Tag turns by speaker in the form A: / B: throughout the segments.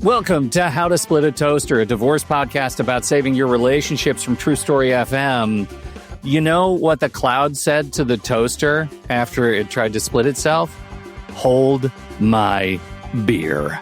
A: Welcome to How to Split a Toaster, a divorce podcast about saving your relationships from True Story FM. You know what the cloud said to the toaster after it tried to split itself? Hold my beer.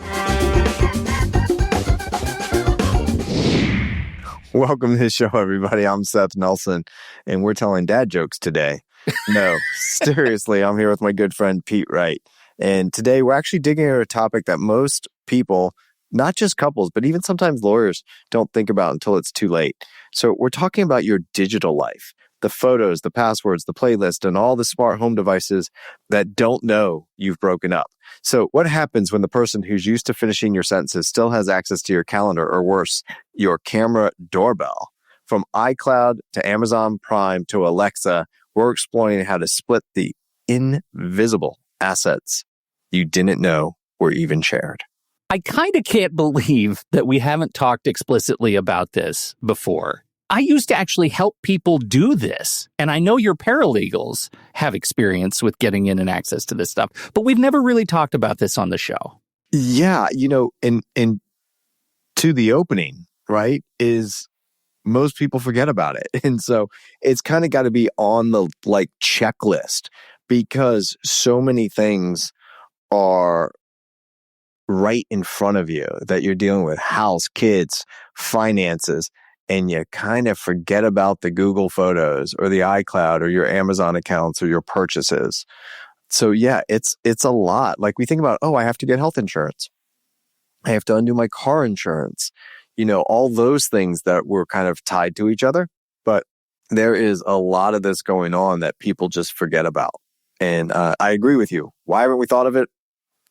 B: Welcome to the show, everybody. I'm Seth Nelson, and we're telling dad jokes today. No, seriously, I'm here with my good friend, Pete Wright. And today we're actually digging into a topic that most people, not just couples, but even sometimes lawyers, don't think about until it's too late. So we're talking about your digital life, the photos, the passwords, the playlist, and all the smart home devices that don't know you've broken up. So what happens when the person who's used to finishing your sentences still has access to your calendar, or worse, your camera doorbell? From iCloud to Amazon Prime to Alexa, we're exploring how to split the invisible assets you didn't know were even shared.
A: I kind of can't believe that we haven't talked explicitly about this before. I used to actually help people do this, and I know your paralegals have experience with getting in and access to this stuff, but we've never really talked about this on the show.
B: Yeah, and to the opening, right, is most people forget about it. And so it's kind of got to be on the checklist, because so many things are right in front of you that you're dealing with: house, kids, finances, and you kind of forget about the Google Photos or the iCloud or your Amazon accounts or your purchases. So yeah, it's a lot. Like, we think about, I have to get health insurance. I have to undo my car insurance. All those things that were kind of tied to each other. But there is a lot of this going on that people just forget about. And I agree with you. Why haven't we thought of it?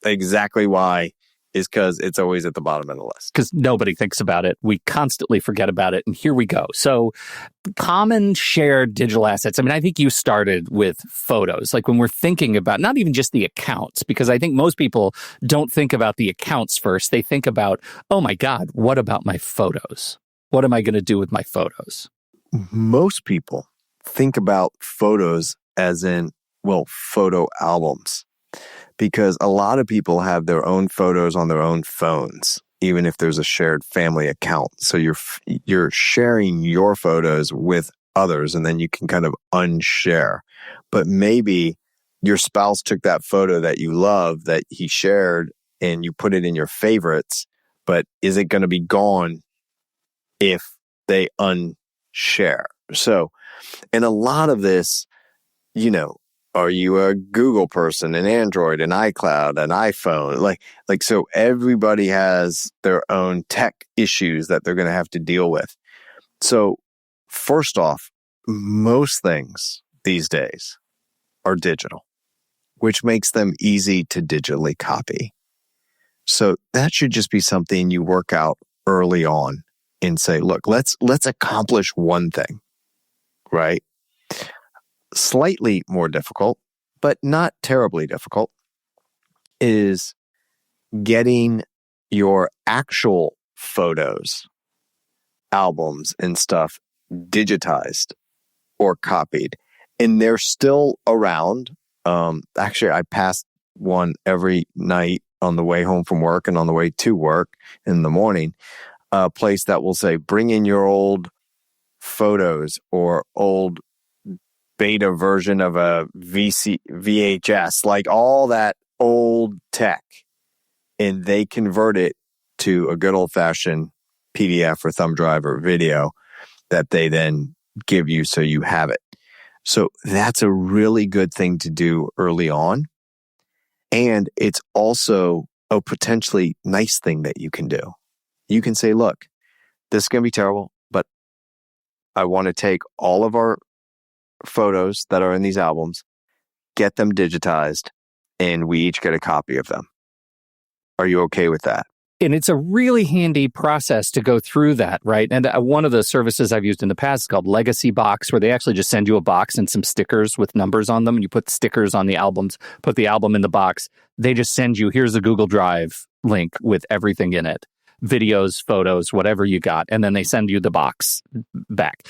B: Exactly why is because it's always at the bottom of the list.
A: Because nobody thinks about it. We constantly forget about it. And here we go. So common shared digital assets. I mean, I think you started with photos. Like, when we're thinking about not even just the accounts, because I think most people don't think about the accounts first. They think about, oh my God, what about my photos? What am I going to do with my photos?
B: Most people think about photos as in, photo albums. Because a lot of people have their own photos on their own phones, even if there's a shared family account. So you're sharing your photos with others, and then you can kind of unshare. But maybe your spouse took that photo that you love that he shared and you put it in your favorites, but is it going to be gone if they unshare? So, and a lot of this, are you a Google person, an Android, an iCloud, an iPhone? So everybody has their own tech issues that they're going to have to deal with. So first off, most things these days are digital, which makes them easy to digitally copy. So that should just be something you work out early on and say, look, let's accomplish one thing, right? Slightly more difficult, but not terribly difficult, is getting your actual photos, albums, and stuff digitized or copied. And they're still around. Actually, I pass one every night on the way home from work and on the way to work in the morning, a place that will say, bring in your old photos or old beta version of a VHS, like all that old tech, and they convert it to a good old-fashioned PDF or thumb drive or video that they then give you so you have it. So that's a really good thing to do early on. And it's also a potentially nice thing that you can do. You can say, look, this is going to be terrible, but I want to take all of our photos that are in these albums, get them digitized, and we each get a copy of them. Are you okay with that?
A: And it's a really handy process to go through that, right? And one of the services I've used in the past is called Legacy Box, where they actually just send you a box and some stickers with numbers on them. And you put stickers on the albums, put the album in the box. They just send you, here's a Google Drive link with everything in it. videos, photos, whatever you got, and then they send you the box back.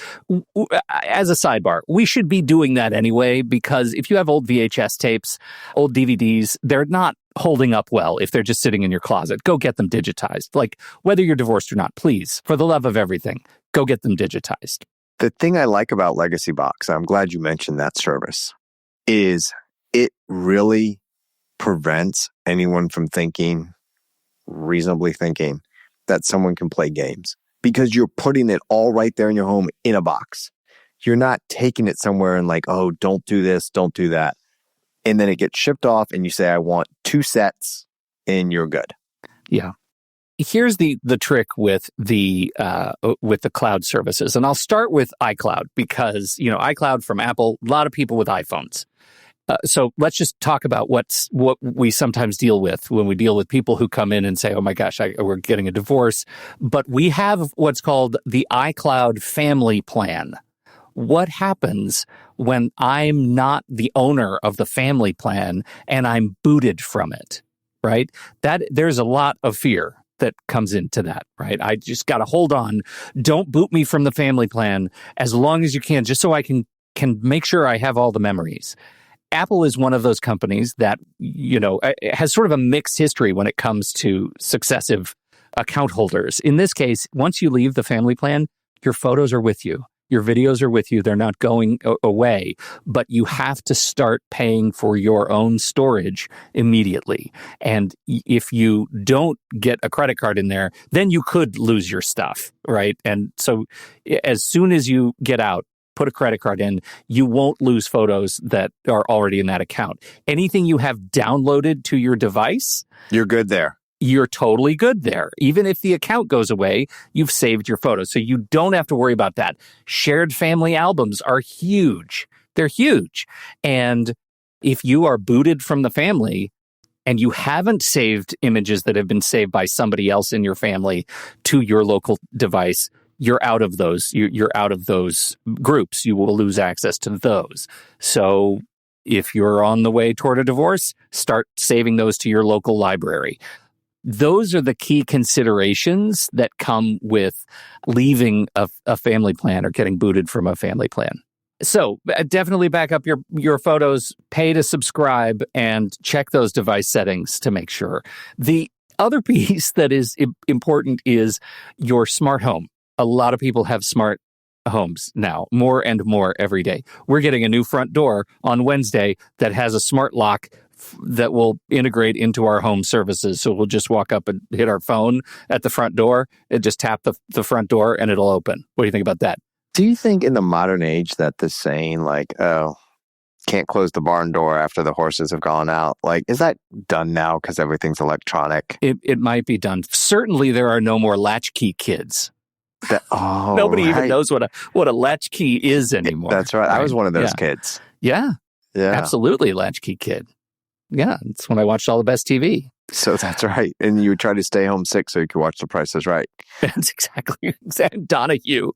A: As a sidebar, we should be doing that anyway, because if you have old VHS tapes, old DVDs, they're not holding up well if they're just sitting in your closet. Go get them digitized. Like, whether you're divorced or not, please, for the love of everything, go get them digitized.
B: The thing I like about Legacy Box, I'm glad you mentioned that service, is it really prevents anyone from reasonably thinking, that someone can play games, because you're putting it all right there in your home in a box. You're not taking it somewhere and like, oh, don't do this, don't do that. And then it gets shipped off and you say, I want 2 sets, and you're good.
A: Yeah. Here's the trick with the cloud services. And I'll start with iCloud, because, iCloud from Apple, a lot of people with iPhones. So let's just talk about what we sometimes deal with when we deal with people who come in and say, oh my gosh, we're getting a divorce. But we have what's called the iCloud family plan. What happens when I'm not the owner of the family plan and I'm booted from it, right? There's a lot of fear that comes into that, right? I just got to hold on. Don't boot me from the family plan as long as you can, just so I can make sure I have all the memories. Apple is one of those companies that, has sort of a mixed history when it comes to successive account holders. In this case, once you leave the family plan, your photos are with you. Your videos are with you. They're not going away, but you have to start paying for your own storage immediately. And if you don't get a credit card in there, then you could lose your stuff, right? And so as soon as you get out, put a credit card in, you won't lose photos that are already in that account. Anything you have downloaded to your device,
B: you're good there.
A: You're totally good there. Even if the account goes away, you've saved your photos. So you don't have to worry about that. Shared family albums are huge. They're huge. And if you are booted from the family and you haven't saved images that have been saved by somebody else in your family to your local device, you're out of those. You're out of those groups. You will lose access to those. So if you're on the way toward a divorce, start saving those to your local library. Those are the key considerations that come with leaving a family plan or getting booted from a family plan. So definitely back up your photos, pay to subscribe, and check those device settings to make sure. The other piece that is important is your smart home. A lot of people have smart homes now, more and more every day. We're getting a new front door on Wednesday that has a smart lock that will integrate into our home services. So we'll just walk up and hit our phone at the front door and just tap the front door and it'll open. What do you think about that?
B: Do you think in the modern age that this saying like, oh, can't close the barn door after the horses have gone out, like, is that done now because everything's electronic?
A: It might be done. Certainly there are no more latchkey kids. Nobody even knows what a latchkey is anymore.
B: That's right. I was one of those kids.
A: Yeah. Absolutely, latchkey kid. Yeah, it's when I watched all the best TV.
B: So that's right. And you would try to stay home sick so you could watch The Price is Right.
A: That's exactly. Donahue.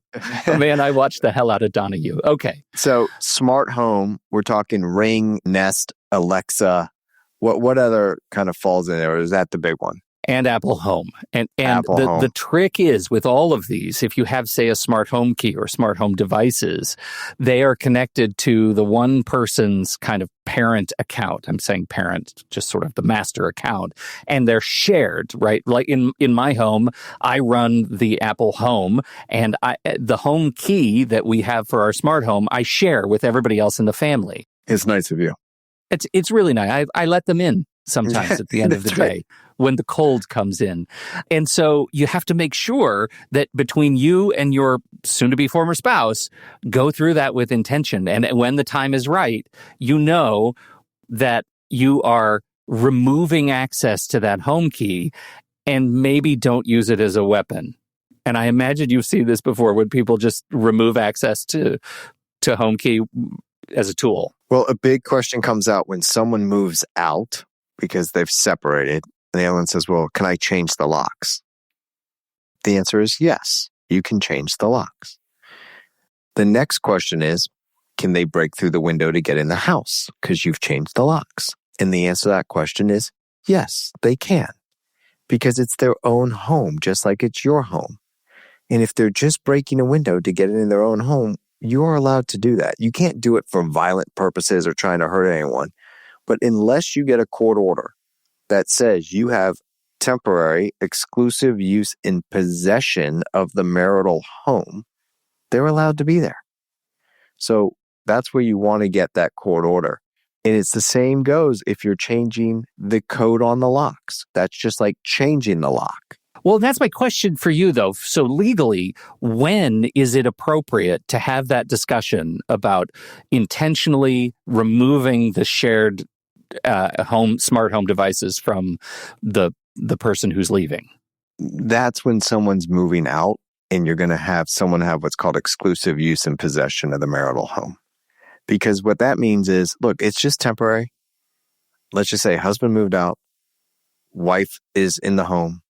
A: Man, I watched the hell out of Donahue. Okay.
B: So smart home, we're talking Ring, Nest, Alexa. What other kind of falls in there? Or is that the big one?
A: And Apple Home. And
B: Home.
A: The trick is with all of these, if you have, say, a smart home key or smart home devices, they are connected to the one person's kind of parent account. I'm saying parent, just sort of the master account. And they're shared, right? Like in my home, I run the Apple Home, and the home key that we have for our smart home, I share with everybody else in the family.
B: It's nice of you.
A: It's really nice. I let them in sometimes at the end of the day. When the cold comes in. And so you have to make sure that between you and your soon-to-be former spouse, go through that with intention. And when the time is right, you know that you are removing access to that home key and maybe don't use it as a weapon. And I imagine you've seen this before when people just remove access to home key as a tool.
B: Well, a big question comes out when someone moves out because they've separated. And the other one says, well, can I change the locks? The answer is yes, you can change the locks. The next question is, can they break through the window to get in the house because you've changed the locks? And the answer to that question is yes, they can. because it's their own home, just like it's your home. And if they're just breaking a window to get it in their own home, you're allowed to do that. You can't do it for violent purposes or trying to hurt anyone. But unless you get a court order that says you have temporary exclusive use in possession of the marital home, they're allowed to be there. So that's where you want to get that court order. And it's the same goes if you're changing the code on the locks. That's just like changing the lock.
A: Well, that's my question for you, though. So legally, when is it appropriate to have that discussion about intentionally removing the shared smart home devices from the person who's leaving?
B: That's when someone's moving out and you're going to have someone have what's called exclusive use and possession of the marital home. Because what that means is, look, it's just temporary. Let's just say husband moved out, wife is in the home.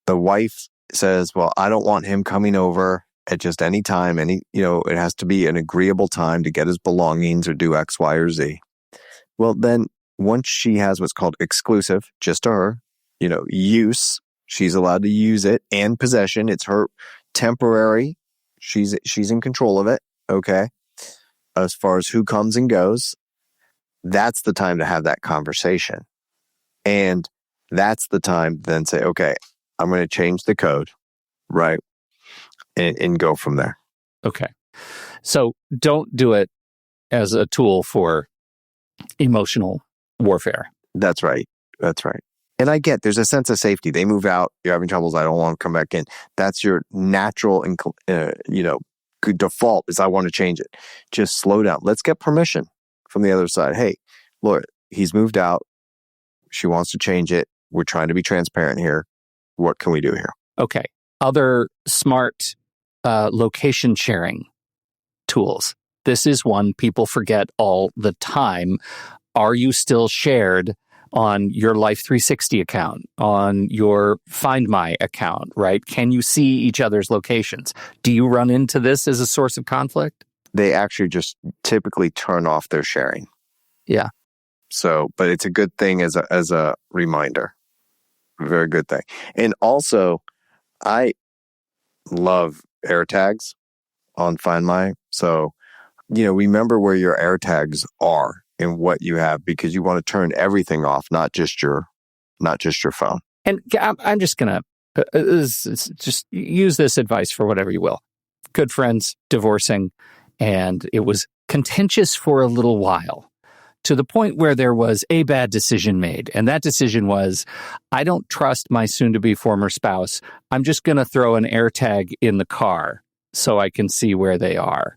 B: The wife says, well, I don't want him coming over at just any time. It has to be an agreeable time to get his belongings or do X, Y, or Z. Well, then once she has what's called exclusive, just to her, use, she's allowed to use it, and possession. It's her temporary. She's in control of it. Okay. As far as who comes and goes, that's the time to have that conversation. And that's the time to then say, okay, I'm going to change the code, right? And go from there.
A: Okay. So don't do it as a tool for emotional warfare.
B: That's right. That's right. And I get there's a sense of safety. They move out. You're having troubles. I don't want to come back in. That's your natural, default is I want to change it. Just slow down. Let's get permission from the other side. Hey, Lord, he's moved out. She wants to change it. We're trying to be transparent here. What can we do here?
A: Okay. Other smart location sharing tools. This is one people forget all the time. Are you still shared on your Life 360 account, on your Find My account, right? Can you see each other's locations? Do you run into this as a source of conflict?
B: They actually just typically turn off their sharing.
A: Yeah.
B: So, but it's a good thing as a reminder. Very good thing. And also, I love AirTags on Find My. So, remember where your AirTags are and what you have, because you want to turn everything off, not just your phone.
A: And I'm just going to just use this advice for whatever you will. Good friends divorcing, and it was contentious for a little while, to the point where there was a bad decision made. And that decision was, I don't trust my soon-to-be former spouse. I'm just going to throw an AirTag in the car so I can see where they are.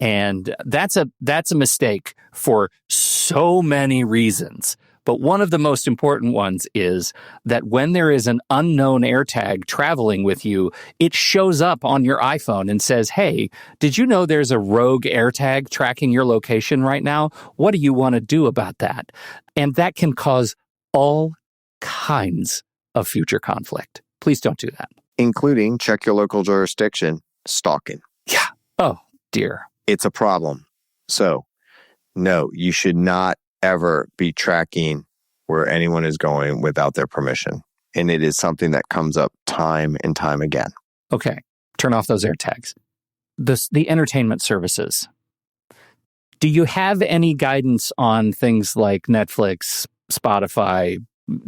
A: And that's a mistake for so many reasons. But one of the most important ones is that when there is an unknown AirTag traveling with you, it shows up on your iPhone and says, hey, did you know there's a rogue AirTag tracking your location right now? What do you want to do about that? And that can cause all kinds of future conflict. Please don't do that.
B: Including, check your local jurisdiction, stalking.
A: Yeah. Oh, dear.
B: It's a problem. So, no, you should not ever be tracking where anyone is going without their permission. And it is something that comes up time and time again.
A: Okay. Turn off those AirTags. The entertainment services. Do you have any guidance on things like Netflix, Spotify,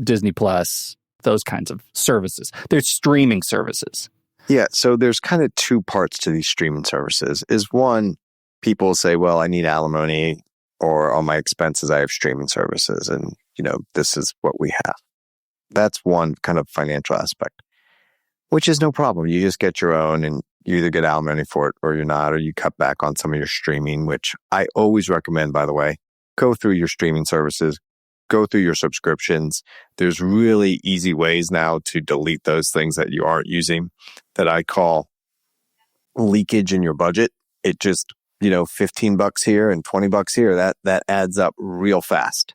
A: Disney Plus, those kinds of services? They're streaming services.
B: Yeah. So there's kind of two parts to these streaming services. Is one, people say, well, I need alimony, or on my expenses, I have streaming services. And, this is what we have. That's one kind of financial aspect, which is no problem. You just get your own and you either get alimony for it or you're not, or you cut back on some of your streaming, which I always recommend, by the way. Go through your streaming services, go through your subscriptions. There's really easy ways now to delete those things that you aren't using that I call leakage in your budget. It just, $15 here and $20 here, that adds up real fast.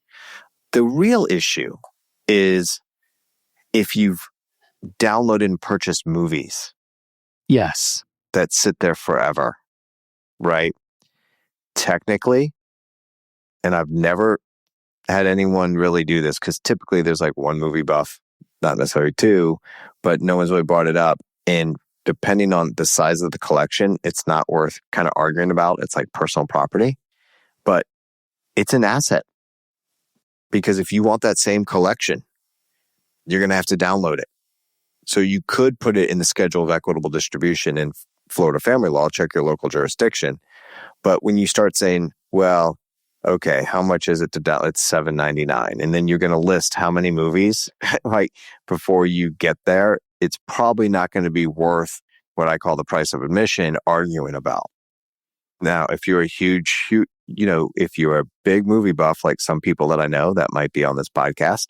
B: The real issue is if you've downloaded and purchased movies.
A: Yes.
B: That sit there forever, right? Technically, and I've never had anyone really do this, because typically there's like one movie buff not necessarily two, but no one's really brought it up. And depending on the size of the collection, it's not worth kind of arguing about. It's like personal property, but it's an asset. Because if you want that same collection, you're going to have to download it. So you could put it in the schedule of equitable distribution in Florida family law, check your local jurisdiction. But when you start saying, well, okay, how much is it to download? It's $7.99. And then you're going to list how many movies, like before you get there, it's probably not going to be worth what I call the price of admission arguing about. Now, if you're a huge, if you're a big movie buff, like some people that I know that might be on this podcast,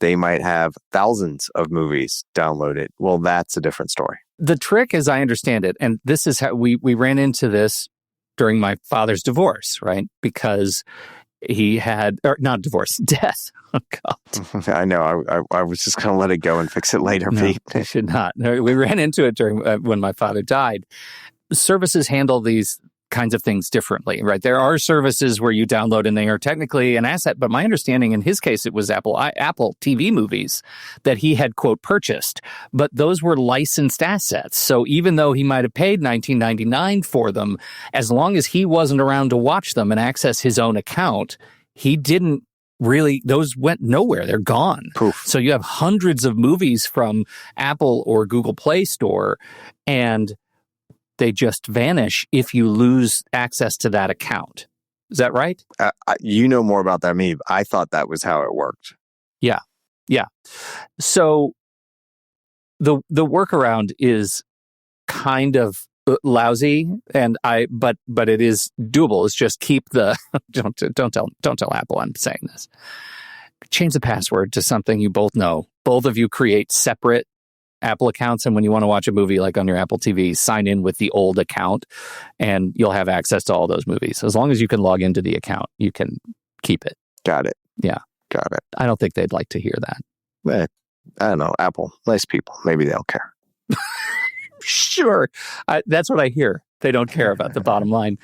B: they might have thousands of movies downloaded. Well, that's a different story.
A: The trick, as I understand it, and this is how we ran into this during my father's divorce, right? Because he had, or not divorce, death. Oh, God.
B: I know. I was just going to let it go and fix it later, Pete.
A: I should not. We ran into it during when my father died. Services handle these kinds of things differently, right? There are services where you download and they are technically an asset, but my understanding in his case, it was Apple TV movies that he had, quote, purchased, but those were licensed assets. So even though he might have paid $19.99 for them, as long as he wasn't around to watch them and access his own account, he didn't really, those went nowhere. They're gone.
B: Poof.
A: So you have hundreds of movies from Apple or Google Play Store, and they just vanish if you lose access to that account. Is that right?
B: You know more about that than me. I thought that was how it worked.
A: Yeah. So the workaround is kind of lousy, but it is doable. It's just keep the don't tell Apple I'm saying this. Change the password to something you both know. Both of you create separate Apple accounts, and when you want to watch a movie like on your Apple TV, sign in with the old account and you'll have access to all those movies. As long as you can log into the account, you can keep it.
B: Got it.
A: Yeah.
B: Got it.
A: I don't think they'd like to hear that.
B: But I don't know. Apple, nice people. Maybe they'll care.
A: Sure. That's what I hear. They don't care about the bottom line.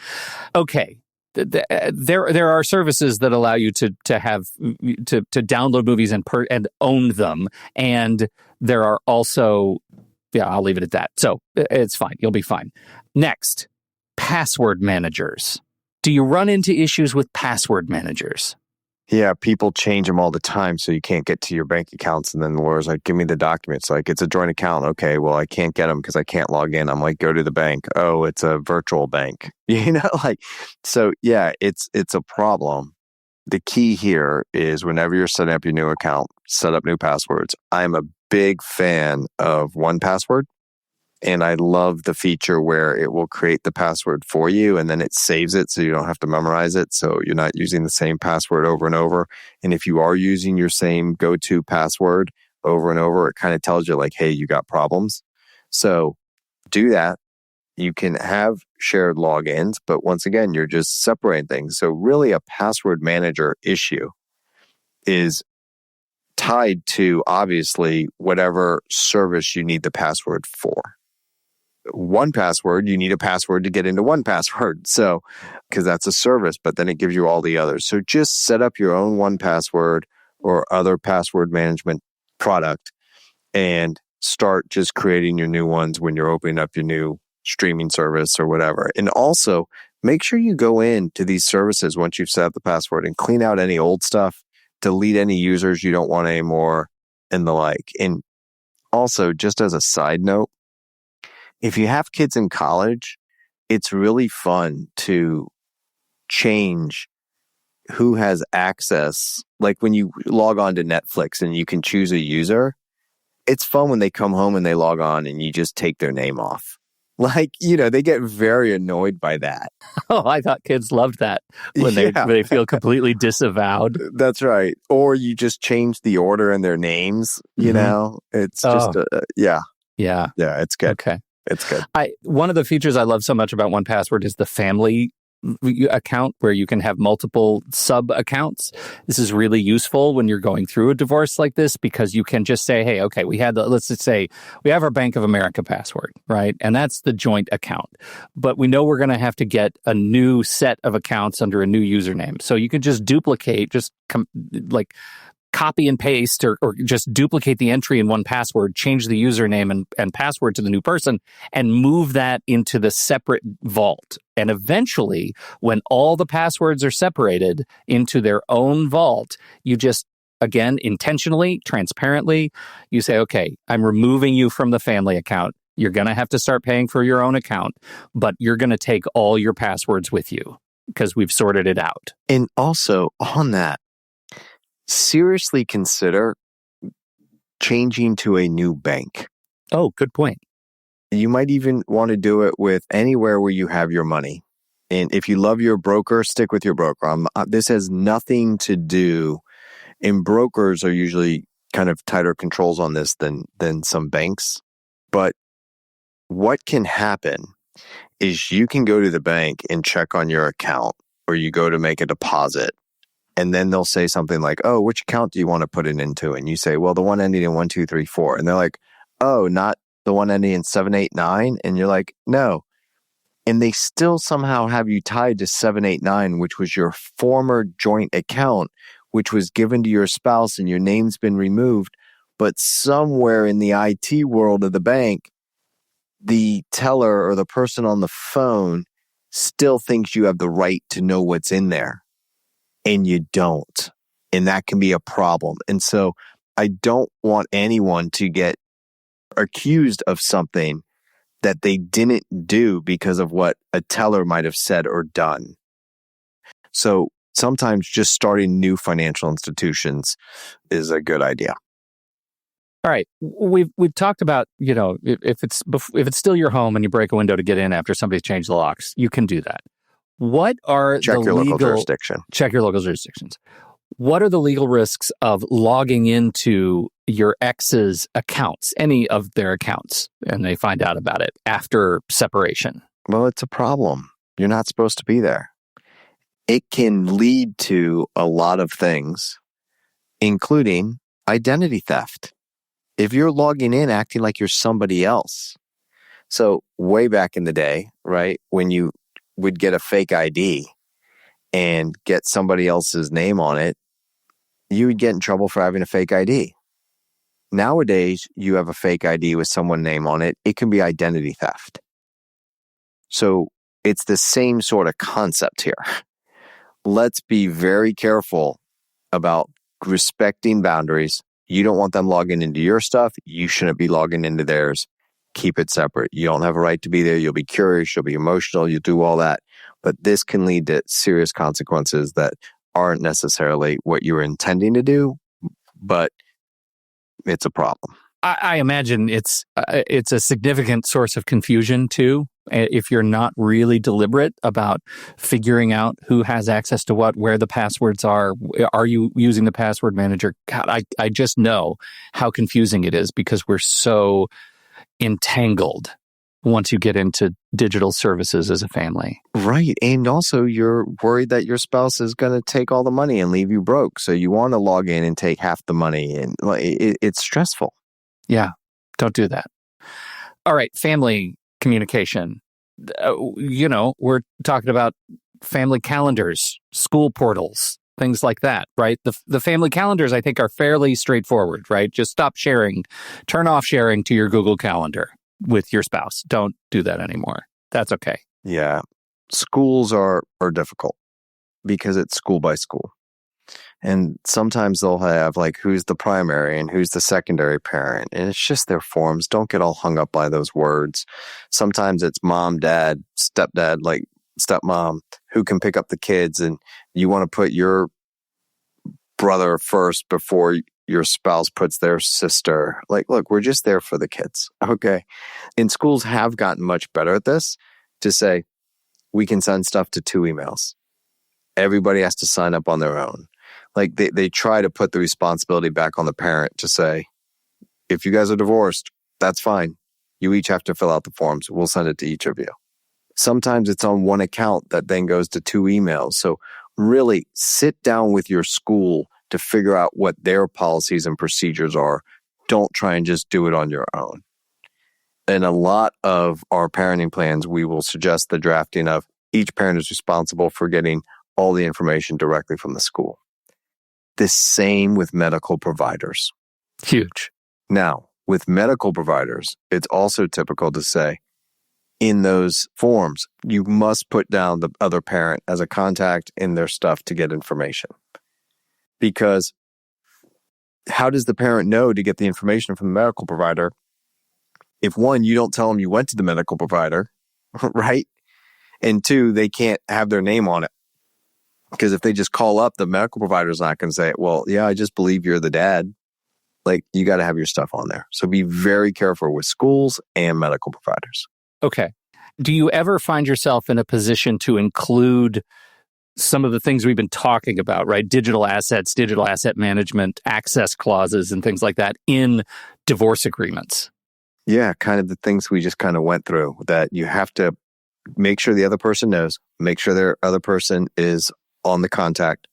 A: Okay. There are services that allow you to download movies and own them, and there are also, I'll leave it at that. So it's fine. You'll be fine. Next, password managers. Do you run into issues with password managers?
B: Yeah, people change them all the time, so you can't get to your bank accounts. And then the lawyer's like, give me the documents. Like, it's a joint account. Okay, well, I can't get them because I can't log in. I'm like, go to the bank. Oh, it's a virtual bank. So yeah, it's a problem. The key here is whenever you're setting up your new account, set up new passwords. I'm a big fan of 1Password. And I love the feature where it will create the password for you and then it saves it so you don't have to memorize it. So you're not using the same password over and over. And if you are using your same go-to password over and over, it kind of tells you like, hey, you got problems. So do that. You can have shared logins, but once again, you're just separating things. So really a password manager issue is tied to obviously whatever service you need the password for. 1Password, you need a password to get into 1Password. So, because that's a service, but then it gives you all the others. So just set up your own 1Password or other password management product and start just creating your new ones when you're opening up your new streaming service or whatever. And also make sure you go into these services once you've set up the password and clean out any old stuff, delete any users you don't want anymore and the like. And also, just as a side note, if you have kids in college, it's really fun to change who has access. Like when you log on to Netflix and you can choose a user, it's fun when they come home and they log on and you just take their name off. Like, they get very annoyed by that.
A: Oh, I thought kids loved that when they feel completely disavowed.
B: That's right. Or you just change the order in their names, It's just, Yeah, it's good.
A: Okay.
B: It's good.
A: One of the features I love so much about 1Password is the family account where you can have multiple sub accounts. This is really useful when you're going through a divorce like this because you can just say, hey, okay, let's just say we have our Bank of America password, right? And that's the joint account. But we know we're going to have to get a new set of accounts under a new username. So you can just duplicate, copy and paste or just duplicate the entry in one password, change the username and password to the new person, and move that into the separate vault. And eventually, when all the passwords are separated into their own vault, you just, again, intentionally, transparently, you say, okay, I'm removing you from the family account. You're going to have to start paying for your own account, but you're going to take all your passwords with you because we've sorted it out.
B: And also on that, seriously consider changing to a new bank.
A: Oh, good point.
B: You might even want to do it with anywhere where you have your money. And if you love your broker, stick with your broker. This has nothing to do, and brokers are usually kind of tighter controls on this than some banks. But what can happen is you can go to the bank and check on your account, or you go to make a deposit. And then they'll say something like, oh, which account do you want to put it into? And you say, well, the one ending in 1234. And they're like, oh, not the one ending in 789. And you're like, no. And they still somehow have you tied to 789, which was your former joint account, which was given to your spouse and your name's been removed. But somewhere in the IT world of the bank, the teller or the person on the phone still thinks you have the right to know what's in there. And you don't. And that can be a problem. And so I don't want anyone to get accused of something that they didn't do because of what a teller might have said or done. So sometimes just starting new financial institutions is a good idea.
A: All right, we've talked about, if it's still your home and you break a window to get in after somebody's changed the locks, you can do that. What are
B: Check your local jurisdiction.
A: Check your local jurisdictions. What are the legal risks of logging into your ex's accounts, any of their accounts, and they find out about it after separation?
B: Well, it's a problem. You're not supposed to be there. It can lead to a lot of things, including identity theft. If you're logging in acting like you're somebody else. So way back in the day, right, when you would get a fake ID and get somebody else's name on it, you would get in trouble for having a fake ID. Nowadays, you have a fake ID with someone's name on it. It can be identity theft. So it's the same sort of concept here. Let's be very careful about respecting boundaries. You don't want them logging into your stuff. You shouldn't be logging into theirs. Keep it separate. You don't have a right to be there. You'll be curious. You'll be emotional. You'll do all that. But this can lead to serious consequences that aren't necessarily what you were intending to do, but it's a problem.
A: I imagine it's a significant source of confusion too, if you're not really deliberate about figuring out who has access to what, where the passwords are. Are you using the password manager? God, I just know how confusing it is because we're so entangled once you get into digital services as a family.
B: Right. And also you're worried that your spouse is going to take all the money and leave you broke. So you want to log in and take half the money, and it's stressful.
A: Yeah, don't do that. All right, family communication. We're talking about family calendars, school portals, things like that, right? The family calendars, I think, are fairly straightforward, right? Just stop sharing, turn off sharing to your Google Calendar with your spouse. Don't do that anymore. That's okay.
B: Yeah. Schools are difficult because it's school by school. And sometimes they'll have who's the primary and who's the secondary parent. And it's just their forms. Don't get all hung up by those words. Sometimes it's mom, dad, stepdad, stepmom, who can pick up the kids. And you want to put your brother first before your spouse puts their sister. Look, we're just there for the kids. Okay. And schools have gotten much better at this to say, we can send stuff to 2 emails. Everybody has to sign up on their own. They try to put the responsibility back on the parent to say, if you guys are divorced, that's fine. You each have to fill out the forms. We'll send it to each of you. Sometimes it's on one account that then goes to 2 emails. So really sit down with your school to figure out what their policies and procedures are. Don't try and just do it on your own. In a lot of our parenting plans, we will suggest the drafting of each parent is responsible for getting all the information directly from the school. The same with medical providers.
A: Huge.
B: Now, with medical providers, it's also typical to say in those forms, you must put down the other parent as a contact in their stuff to get information. Because how does the parent know to get the information from the medical provider if, one, you don't tell them you went to the medical provider, right? And two, they can't have their name on it. Because if they just call up, the medical provider is not going to say, well, yeah, I just believe you're the dad. Like, you got to have your stuff on there. So be very careful with schools and medical providers.
A: Okay. Do you ever find yourself in a position to include some of the things we've been talking about, right? Digital assets, digital asset management, access clauses, and things like that in divorce agreements?
B: Yeah, kind of the things we just kind of went through, that you have to make sure the other person knows, make sure their other person is on the contact,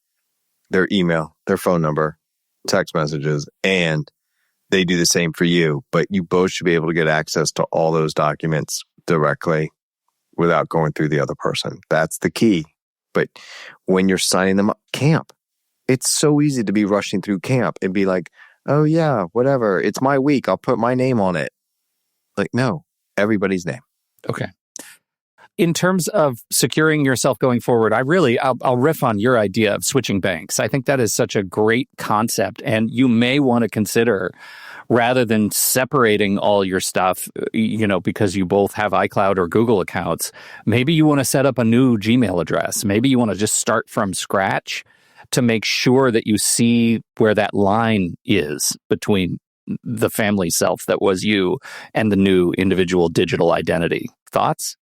B: their email, their phone number, text messages, and they do the same for you. But you both should be able to get access to all those documents directly without going through the other person. That's the key. But when you're signing them up, camp, it's so easy to be rushing through camp and be like, oh yeah, whatever, it's my week, I'll put my name on it. Like, no, everybody's name.
A: Okay. In terms of securing yourself going forward, I'll riff on your idea of switching banks. I think that is such a great concept, and you may want to consider, rather than separating all your stuff, because you both have iCloud or Google accounts, maybe you want to set up a new Gmail address. Maybe you want to just start from scratch to make sure that you see where that line is between the family self that was you and the new individual digital identity. Thoughts?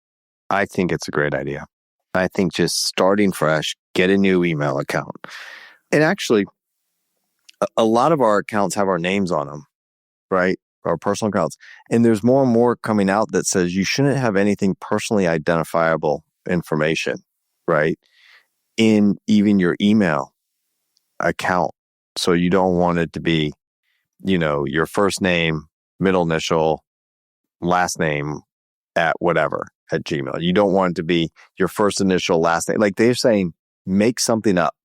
B: I think it's a great idea. I think just starting fresh, get a new email account. And actually, a lot of our accounts have our names on them, right? Our personal accounts. And there's more and more coming out that says you shouldn't have anything personally identifiable information, right? In even your email account. So you don't want it to be, your first name, middle initial, last name at whatever, at Gmail. You don't want it to be your first initial, last name. Like they're saying, make something up,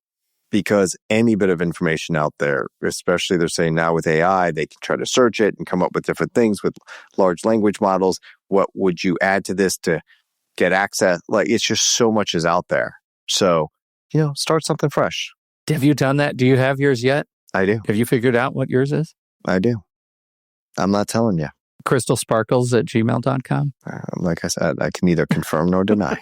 B: because any bit of information out there, especially they're saying now with AI, they can try to search it and come up with different things with large language models. What would you add to this to get access? Like, it's just so much is out there. So, start something fresh.
A: Have you done that? Do you have yours yet?
B: I do.
A: Have you figured out what yours is?
B: I do. I'm not telling you.
A: crystalsparkles@gmail.com.
B: Like I said, I can neither confirm nor deny.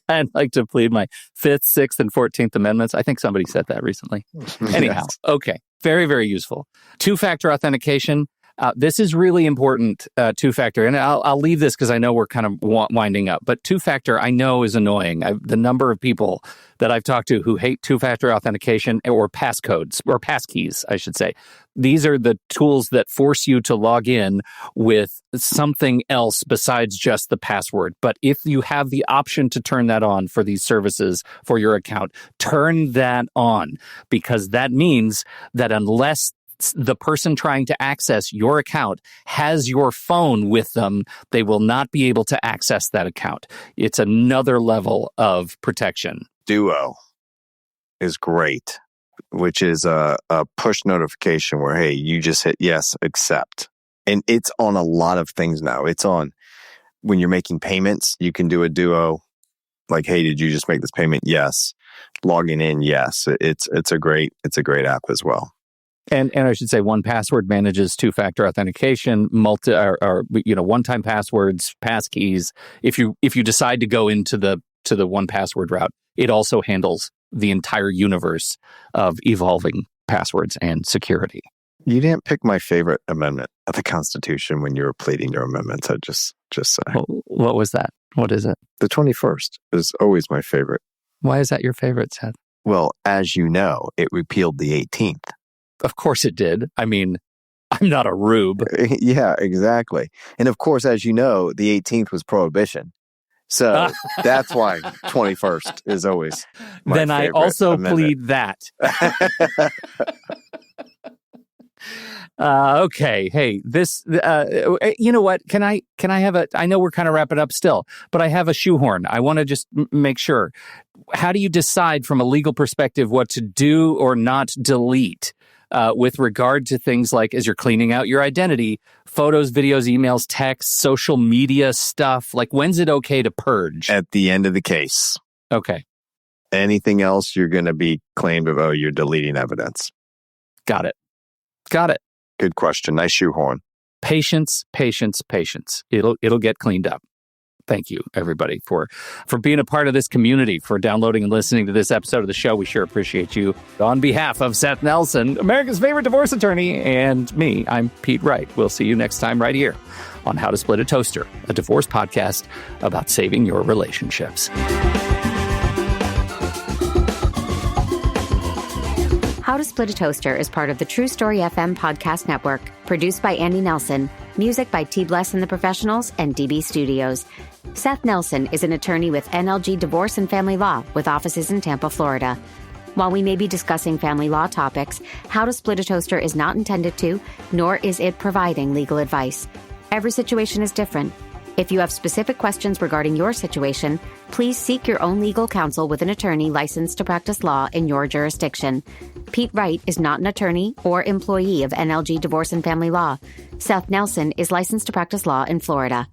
A: I'd like to plead my 5th, 6th, and 14th Amendments. I think somebody said that recently. Anyhow,
B: Yes.
A: Okay. Very, very useful. Two-factor authentication. This is really important, two-factor. And I'll leave this because I know we're kind of winding up. But two-factor, I know, is annoying. The number of people that I've talked to who hate two-factor authentication, or passcodes, or passkeys, I should say. These are the tools that force you to log in with something else besides just the password. But if you have the option to turn that on for these services for your account, turn that on, because that means that unless the person trying to access your account has your phone with them, they will not be able to access that account. It's another level of protection.
B: Duo is great, which is a push notification where, hey, you just hit yes, accept. And it's on a lot of things now. It's on when you're making payments, you can do a Duo. Like, hey, did you just make this payment? Yes. Logging in, yes. It's a great app as well.
A: And I should say 1Password manages two-factor authentication, one-time passwords, passkeys. If you decide to go into the 1Password route, it also handles the entire universe of evolving passwords and security.
B: You didn't pick my favorite amendment of the Constitution when you were pleading your amendments. I just say.
A: What was that? What is it?
B: The 21st is always my favorite.
A: Why is that your favorite, Seth?
B: Well, as you know, it repealed the 18th.
A: Of course it did. I mean, I'm not a rube.
B: Yeah, exactly. And of course, as you know, the 18th was prohibition. So that's why 21st is always my
A: Then I also
B: amendment.
A: plead that. Okay. Hey, this, you know what? Can I have I know we're kind of wrapping up still, but I have a shoehorn. I want to just make sure. how do you decide from a legal perspective what to do or not delete with regard to things like, as you're cleaning out your identity, photos, videos, emails, texts, social media stuff? Like, when's it okay to purge?
B: At the end of the case.
A: Okay.
B: Anything else, you're going to be claimed of, you're deleting evidence.
A: Got it.
B: Good question. Nice shoehorn.
A: Patience. It'll get cleaned up. Thank you, everybody, for being a part of this community, for downloading and listening to this episode of the show. We sure appreciate you. On behalf of Seth Nelson, America's favorite divorce attorney, and me, I'm Pete Wright. We'll see you next time right here on How to Split a Toaster, a divorce podcast about saving your relationships.
C: How to Split a Toaster is part of the True Story FM podcast network, produced by Andy Nelson, music by T. Bless and the Professionals and DB Studios. Seth Nelson is an attorney with NLG Divorce and Family Law with offices in Tampa, Florida. While we may be discussing family law topics, How to Split a Toaster is not intended to, nor is it providing legal advice. Every situation is different. If you have specific questions regarding your situation, please seek your own legal counsel with an attorney licensed to practice law in your jurisdiction. Pete Wright is not an attorney or employee of NLG Divorce and Family Law. Seth Nelson is licensed to practice law in Florida.